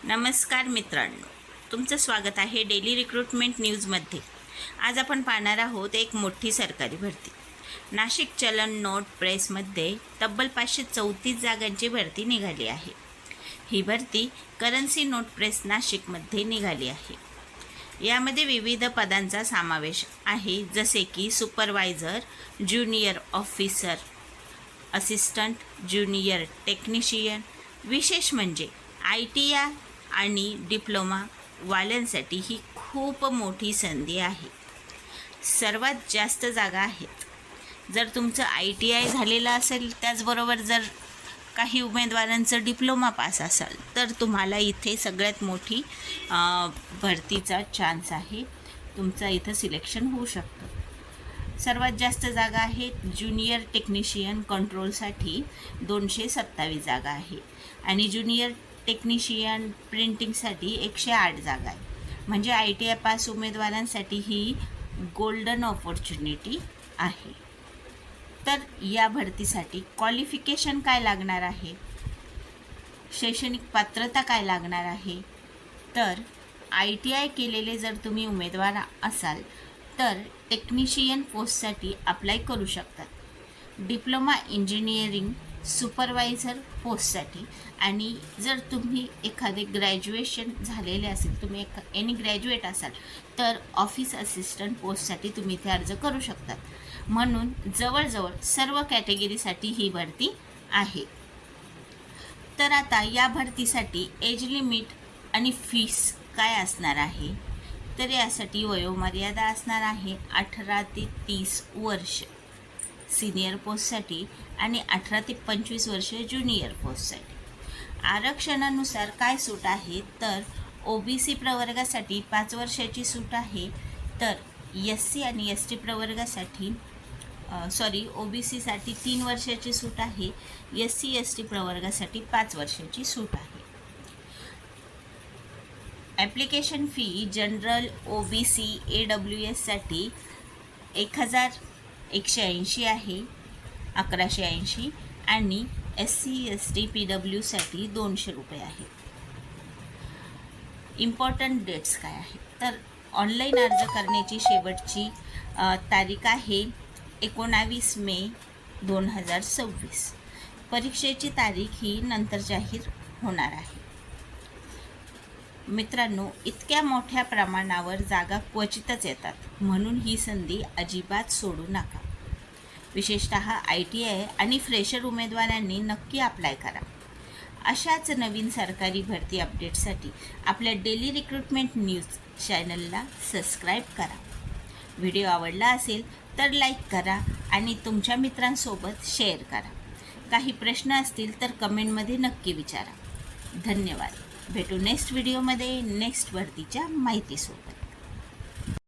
नमस्कार मित्रांनो, तुमचं स्वागत आहे डेली रिक्रुटमेंट न्यूजमध्ये। आज आपण पाहणार आहोत एक मोठी सरकारी भरती। नाशिक चलन नोट प्रेसमध्ये तब्बल 534 जागांची भरती निघाली आहे। ही भरती करन्सी नोट प्रेस नाशिकमध्ये निघाली आहे। यामध्ये विविध पदांचा समावेश आहे, जसे की supervisor, junior officer, assistant, junior technician. विशेष म्हणजे ITI आणि डिप्लोमा वाल्यांसाठी ही खूप मोठी संधी आहे। सर्वात जास्त जागा आहेत। जर तुमचं ITI झालेलं असेल, त्याचबरोबर जर काही उमेदवारांचं डिप्लोमा पास असेल, तर तुम्हाला इथे सगळ्यात मोठी भरतीचा चान्स आहे। तुमचं इथं सिलेक्शन होऊ शकतं। सर्वात जास्त जागा आहेत ज्युनियर टेक्निशियन कंट्रोलसाठी 227 जागा आहे आणि ज्युनियर टेक्निशियन प्रिंटिंगसाठी 108 जागा आहे। म्हणजे ITI पास उमेदवारांसाठी ही गोल्डन ऑपॉर्च्युनिटी आहे। तर या भरतीसाठी क्वालिफिकेशन काय लागणार आहे, शैक्षणिक पात्रता काय लागणार आहे, तर ITI केलेले जर तुम्ही उमेदवार असाल तर टेक्निशियन पोस्टसाठी अप्लाय करू शकतात। डिप्लोमा इंजिनिअरिंग सुपरवायझर पोस्टसाठी, आणि जर तुम्ही एखादे ग्रॅज्युएशन झालेले असेल, तुम्ही एनी ग्रॅज्युएट असाल, तर ऑफिस असिस्टंट पोस्टसाठी तुम्ही इथे अर्ज करू शकतात। म्हणून जवळजवळ सर्व कॅटेगरीसाठी ही भरती आहे। तर आता या भरतीसाठी एज लिमिट आणि फीस काय असणार आहे, तर यासाठी वयोमर्यादा असणार आहे 18 ते 30 वर्ष सिनियर पोस्टसाठी आणि 18 ते 25 वर्ष ज्युनियर पोस्टसाठी। आरक्षणानुसार काय सूट आहे, तर OBC प्रवर्गासाठी 5 वर्षाची सूट आहे, तर SC आणि ST प्रवर्गासाठी OBCसाठी 3 वर्षाची सूट आहे, SC ST प्रवर्गासाठी 5 वर्षाची सूट आहे। Application fee general OBC AWS साठी 1180 आहे, 1180, आणि SC ST PW साठी 200 रुपये आहे। इम्पॉर्टंट डेट्स काय आहे, तर ऑनलाईन अर्ज करण्याची शेवटची तारीख आहे 19 मे 2026। परीक्षेची तारीख ही नंतर जाहीर होणार आहे। मित्रांनो, इतक्या मोठ्या प्रमाणावर जागा क्वचितच येतात, म्हणून ही संधी अजिबात सोडू नका। विशेषतः ITI आणि फ्रेशर उमेदवारांनी नक्की अप्लाय करा। अशाच नवीन सरकारी भरती अपडेटसाठी आपल्या डेली रिक्रुटमेंट न्यूज चॅनलला सबस्क्राईब करा। व्हिडिओ आवडला असेल तर लाईक करा आणि तुमच्या मित्रांसोबत शेअर करा। काही प्रश्न असतील तर कमेंटमध्ये नक्की विचारा। धन्यवाद। भेटू नेक्स्ट व्हिडिओमध्ये नेक्स्ट भरतीच्या माहितीसोबत।